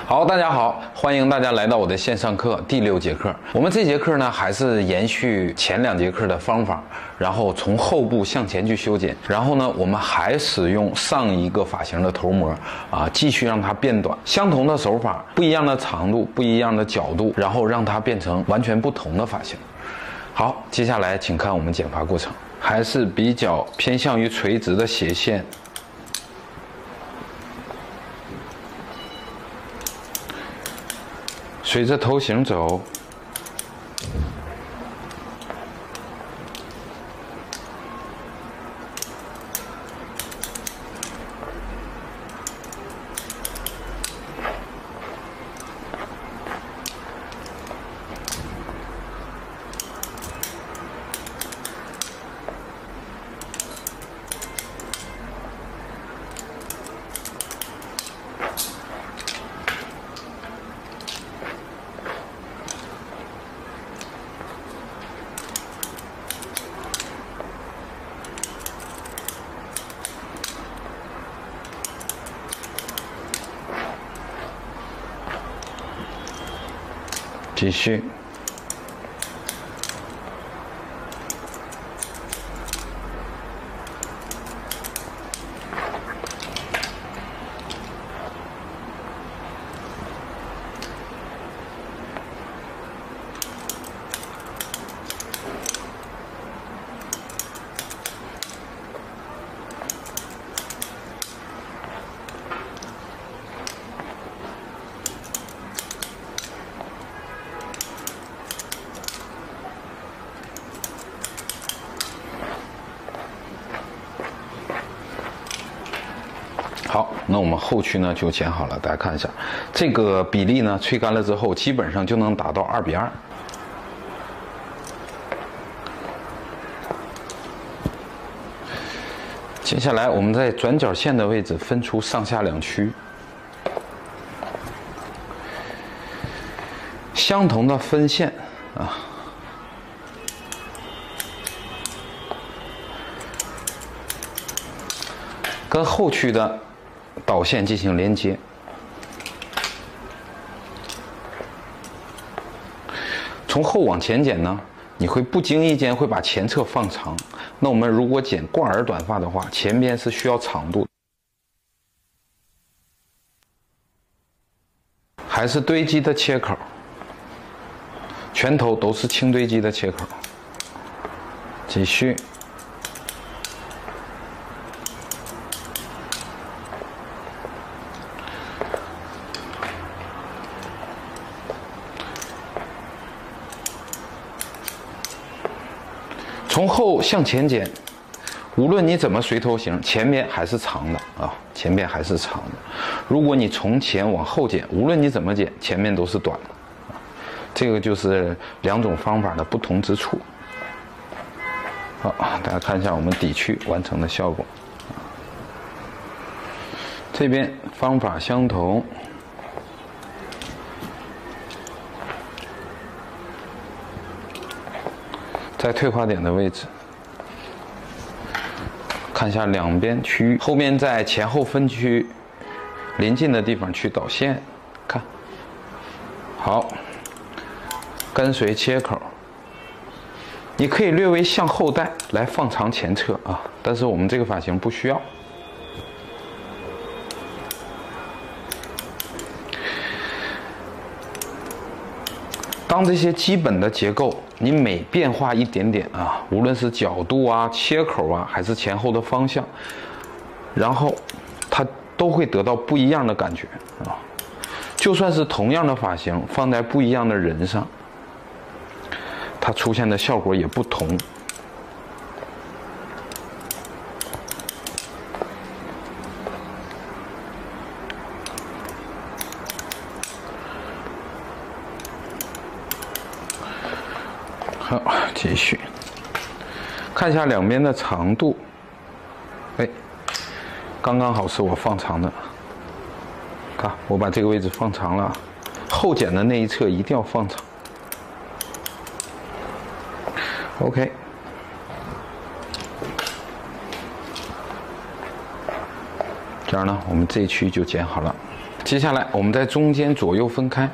好，大家好，欢迎大家来到我的线上课第6节课。我们这节课呢，还是延续前2节课的方法，然后从后部向前去修剪。然后呢，我们还使用上一个发型的头模继续让它变短。相同的手法，不一样的长度，不一样的角度，然后让它变成完全不同的发型。好，接下来请看我们剪发过程，还是比较偏向于垂直的斜线。随着头型走，继续。好，那我们后区呢就剪好了，大家看一下，这个比例呢吹干了之后，基本上就能达到2:2。接下来我们在转角线的位置分出上下2区，相同的分线跟后区的导线进行连接。从后往前剪呢，你会不经意间会把前侧放长。那我们如果剪挂耳短发的话，前边是需要长度，还是堆积的切口，全头都是轻堆积的切口。继续。从后向前剪，无论你怎么随头型，前边还是长的前边还是长的。如果你从前往后剪，无论你怎么剪，前面都是短的这个就是2种方法的不同之处。好，大家看一下我们底区完成的效果。这边方法相同。在退化点的位置，看一下两边区域，后面在前后分区临近的地方去导线，看好，跟随切口，你可以略微向后带来放长前侧但是我们这个发型不需要。当这些基本的结构你每变化一点点无论是角度切口还是前后的方向，然后它都会得到不一样的感觉就算是同样的发型放在不一样的人上，它出现的效果也不同。好，继续看一下两边的长度，刚刚好是我放长的。看，我把这个位置放长了，后剪的那一侧一定要放长。OK，这样呢，我们这一区就剪好了。接下来我们在中间左右分开。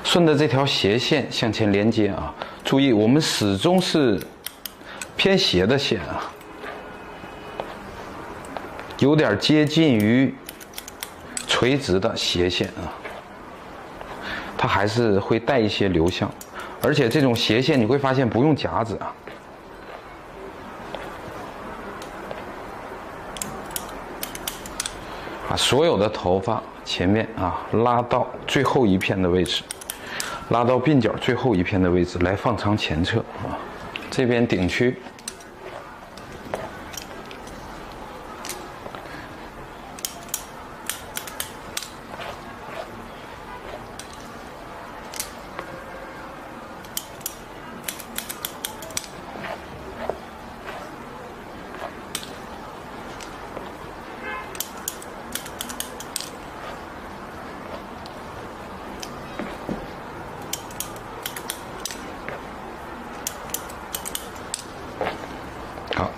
顺着这条斜线向前连接啊，注意我们始终是偏斜的线啊，有点接近于垂直的斜线啊，它还是会带一些流向，而且这种斜线你会发现不用夹子啊。把所有的头发前面啊拉到最后一片的位置，拉到鬓角最后一片的位置来放长前侧啊。这边顶区，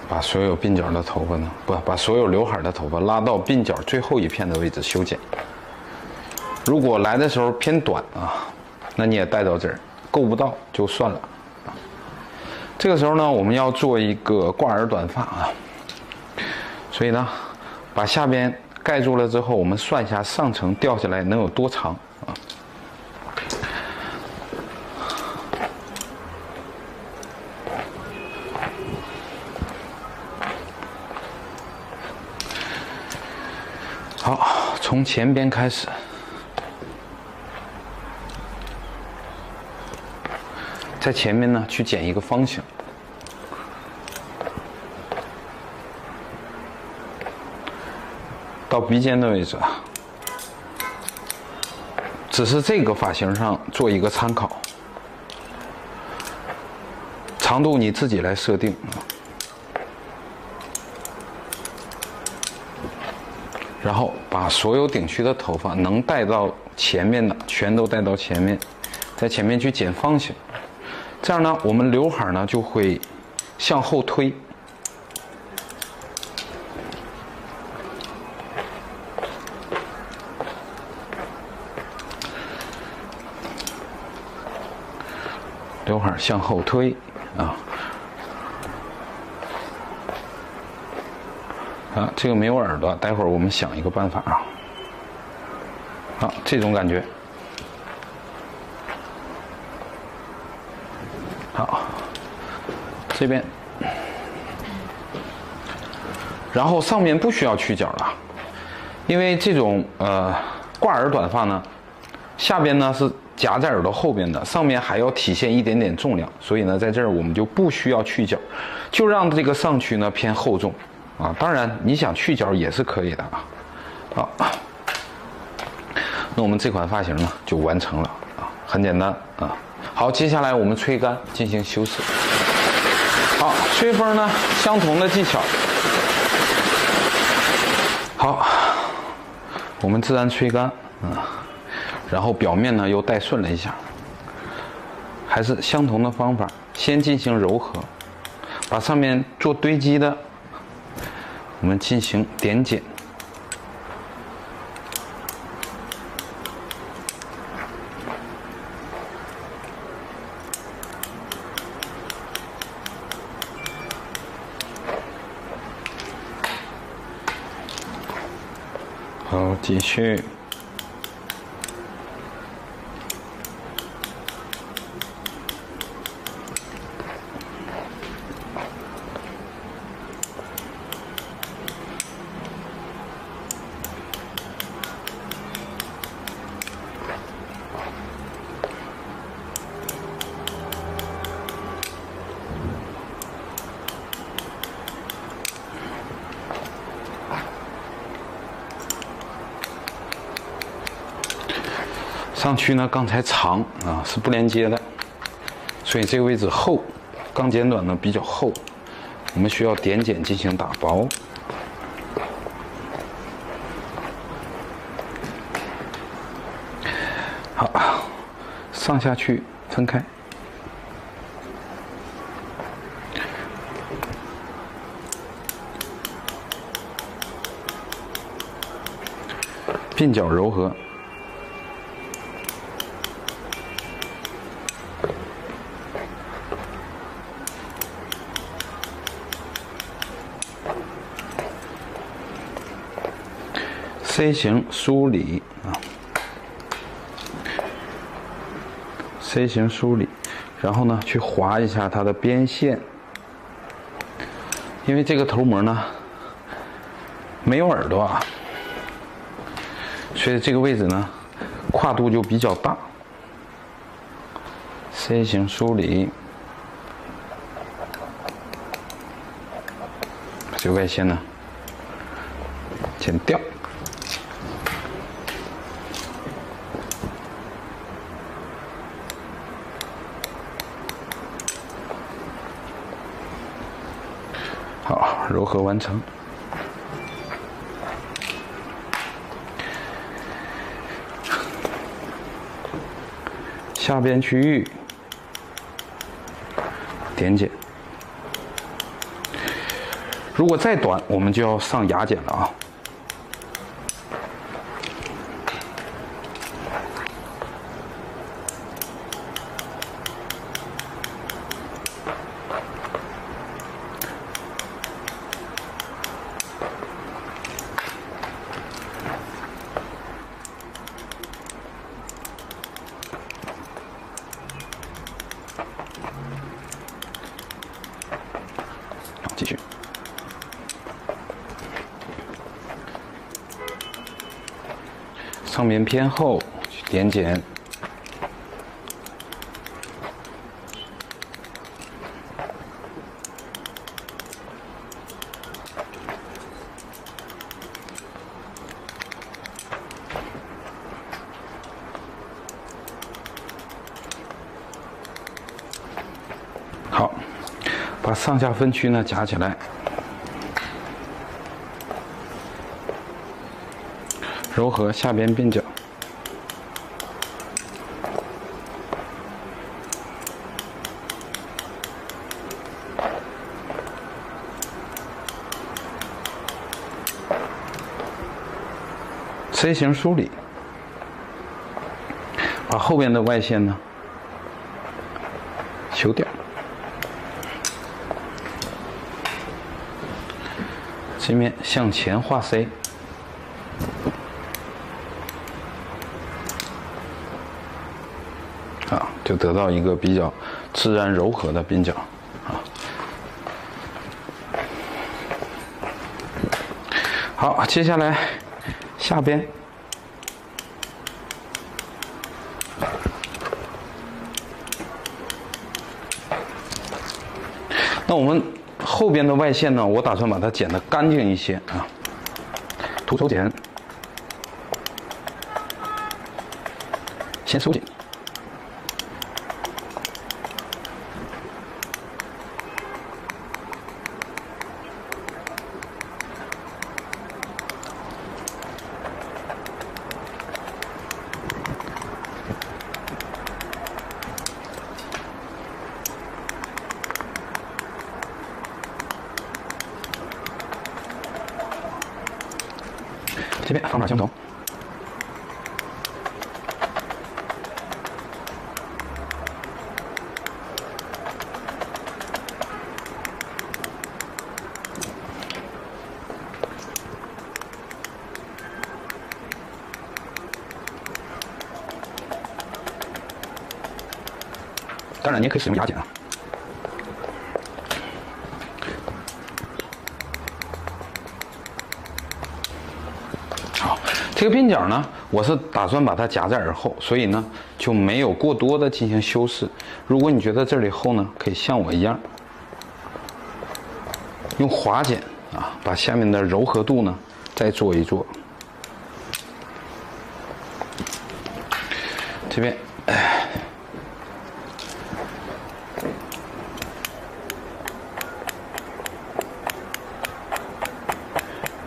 把所有鬓角的头发呢，把所有刘海的头发拉到鬓角最后一片的位置修剪。如果来的时候偏短啊，那你也带到这儿，够不到就算了。这个时候呢，我们要做一个挂耳短发啊，所以呢，把下边盖住了之后，我们算一下上层掉下来能有多长啊。好，从前边开始，在前面呢去剪一个方形，到鼻尖的位置啊，只是这个发型上做一个参考，长度你自己来设定啊。然后把所有顶区的头发能带到前面的全都带到前面，在前面去剪方形，这样呢，我们刘海呢就会向后推。刘海向后推啊。啊，这个没有耳朵，待会儿我们想一个办法啊。好，这种感觉。好，这边，然后上面不需要去角了，因为这种挂耳短发呢，下边呢是夹在耳朵后边的，上面还要体现一点点重量，所以呢，在这儿我们就不需要去角，就让这个上区呢偏厚重。啊，当然你想去角也是可以的啊。好，那我们这款发型呢就完成了啊，很简单啊。好，接下来我们吹干进行修饰。好，吹风呢相同的技巧。好，我们自然吹干啊，然后表面呢又带顺了一下，还是相同的方法，先进行柔和，把上面做堆积的。我们进行点剪，好，继续。上区呢，刚才长啊是不连接的，所以这个位置厚，刚剪短呢比较厚，我们需要点剪进行打薄。好，上下区分开。鬓角柔和。C 型梳理啊 ，C 型梳理，然后呢，去划一下它的边线，因为这个头膜呢没有耳朵啊，所以这个位置呢跨度就比较大。C 型梳理，把这个外线呢剪掉。好，柔和完成。下边区域点剪，如果再短，我们就要上牙剪了啊。继续，上面偏后去点剪，好。把上下分区呢夹起来，柔和下边鬓角，C 型梳理，把后边的外线呢修掉。这面向前画 C， 啊，就得到一个比较自然柔和的鬓角啊。好，接下来下边，那我们后边的外线呢，我打算把它剪得干净一些啊，徒手剪，先收紧，这边方法相同。当然，你也可以使用牙剪啊。好，这个鬓角呢，我是打算把它夹在耳后，所以呢就没有过多的进行修饰。如果你觉得这里厚呢，可以像我一样，用滑剪啊，把下面的柔和度呢再做一做。这边，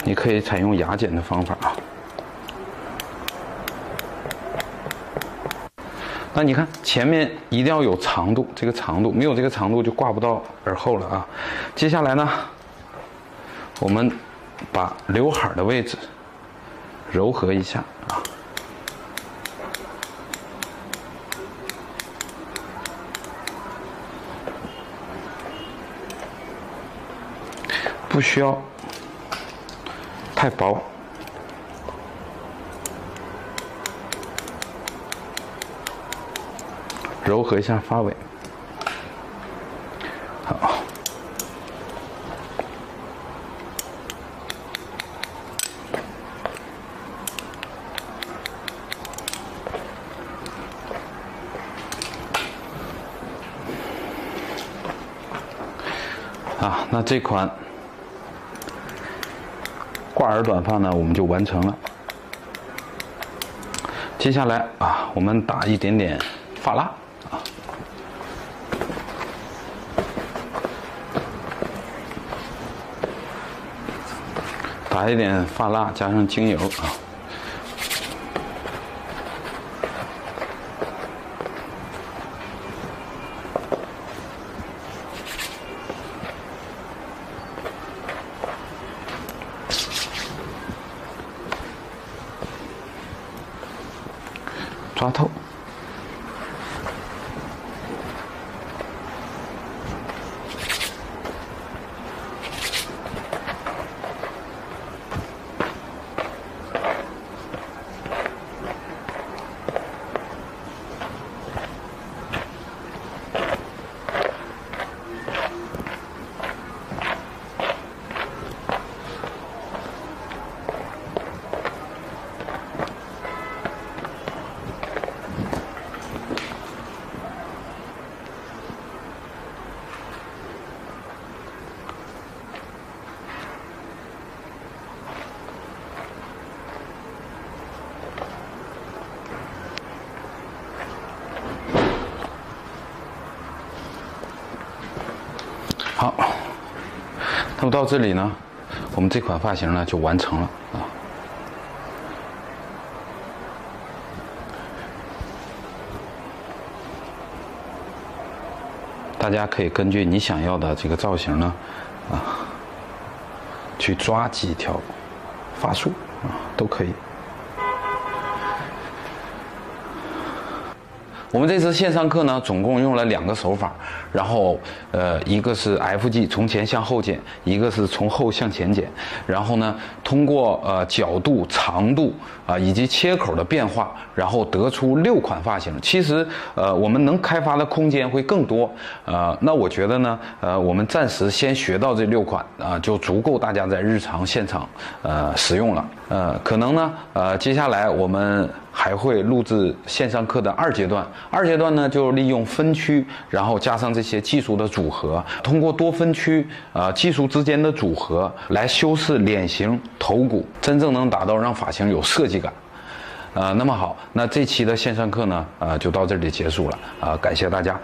你可以采用牙剪的方法啊。那你看前面一定要有长度，这个长度没有这个长度就挂不到耳后了啊。接下来呢，我们把刘海的位置柔和一下啊。不需要太薄，柔和一下发尾。好，啊，那这款挂耳短发呢，我们就完成了。接下来啊，我们打一点点发蜡啊，打一点发蜡，加上精油啊。抓透，好，那么到这里呢，我们这款发型呢就完成了啊。大家可以根据你想要的这个造型呢，啊，去抓几条发束啊，都可以。我们这次线上课呢，总共用了2个手法，然后一个是 FG 从前向后剪，一个是从后向前剪，然后呢，通过角度、长度以及切口的变化，然后得出6款发型。其实我们能开发的空间会更多。那我觉得呢，我们暂时先学到这6款就足够大家在日常现场使用了。可能呢接下来我们还会录制线上课的2阶段。2阶段呢，就利用分区，然后加上这些技术的组合，通过多分区技术之间的组合来修饰脸型、头骨，真正能达到让发型有设计感。那么好，那这期的线上课呢，就到这里结束了。感谢大家。